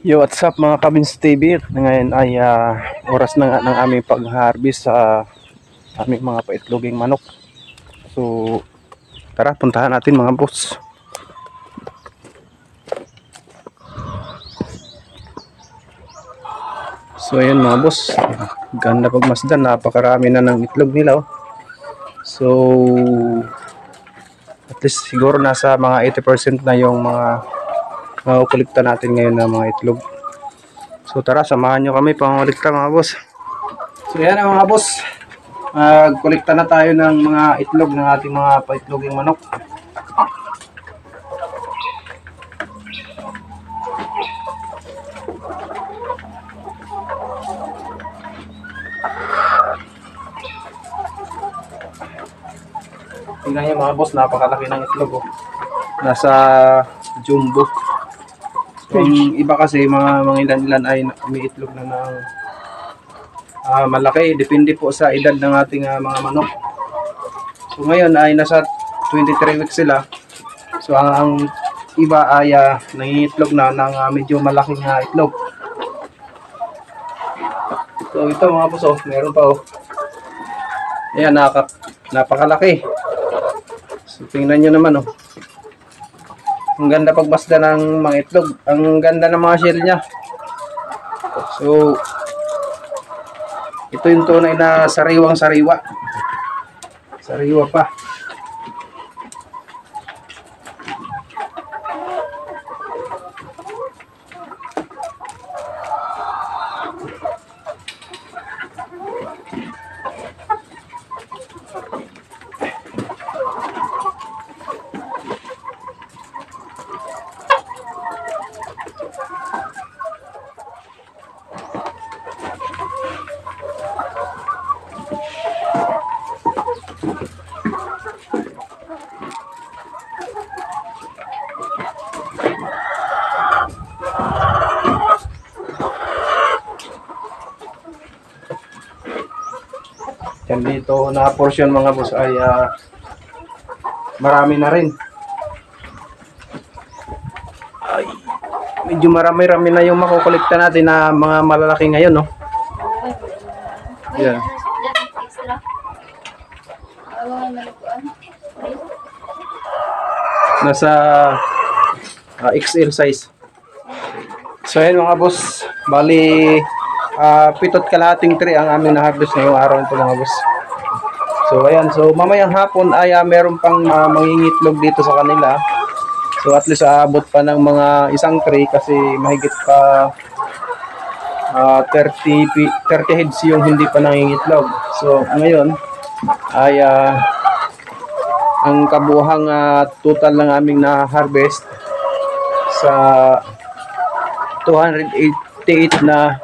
Yo, what's up mga Kabins TV? Ngayon ay oras na nga ng aming pag-harvest sa aming mga paitloging manok. So, tara, puntahan natin mga boss. So, ayan mga boss. Ganda pagmasdan. Napakarami na ng itlog nila. So, at least siguro nasa mga 80% na yung mga makukulikta natin ngayon na mga itlog. So tara, samahan nyo kami pangulikta mga boss. So yan mga boss, magkulikta na tayo ng mga itlog ng ating mga paitloging manok. Tingnan nyo mga boss, napakalaki ng itlog. Nasa jumbo. Yung iba kasi mga ilan-ilan ay may itlog na ng malaki. Depende po sa edad ng ating mga manok. So ngayon ay nasa 23 weeks sila. So ang iba ay nangingitlog na ng medyo malaking itlog. So ito mga boss, meron pa Ayan, napakalaki. So tingnan nyo naman Ang ganda pagbasda ng mga itlog. Ang ganda ng mga shell niya. So, ito yung tunay na sariwang-sariwa. Sariwa pa. Yan dito na portion mga boss ay marami na rin. Ay, medyo marami-rami na yung makukulikta natin na mga malalaki ngayon, Yan. Nasa XL size. So yan mga boss, bali 7 kalahating tray ang aming na-harvest ngayong araw nito mga boss. So ayan, so mamayang hapon ay meron pang mangingitlog dito sa kanila. So at least aabot pa ng mga isang tray kasi mahigit pa 30 heads yung hindi pa nangingitlog. So ngayon ay ang kabuhang total ng aming na-harvest sa 288 na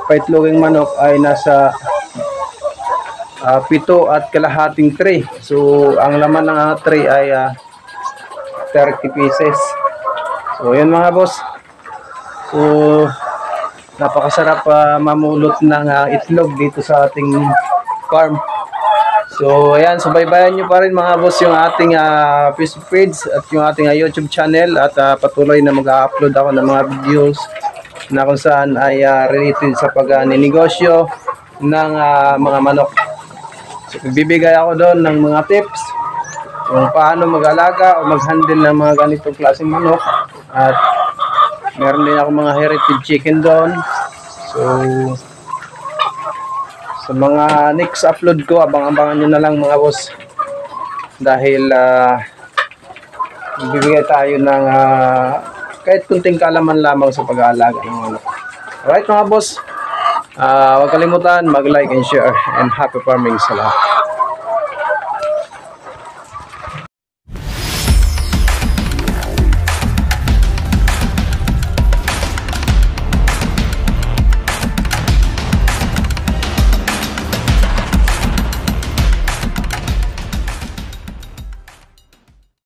paitloging manok ay nasa 7 at kalahating tray. So ang laman ng tray ay 30 pieces. So yun mga boss. So napakasarap mamulot ng itlog dito sa ating farm. So ayan, subaybayan nyo pa rin mga boss yung ating Facebook page at yung ating YouTube channel at patuloy na mag-upload ako ng mga videos na kung saan ay related sa pag-ninegosyo ng mga manok. So bibigay ako doon ng mga tips kung paano mag-alaga o mag-handle ng mga ganitong klaseng manok. At meron din ako mga heritage chicken doon. So sa mga next upload ko, abang-abangan nyo na lang mga boss. Dahil bibigay tayo ng kahit kunting kalaman lamang sa pag-aalaga ng manok. Alright mga boss, huwag kalimutan mag-like and share, and happy farming sa lahat.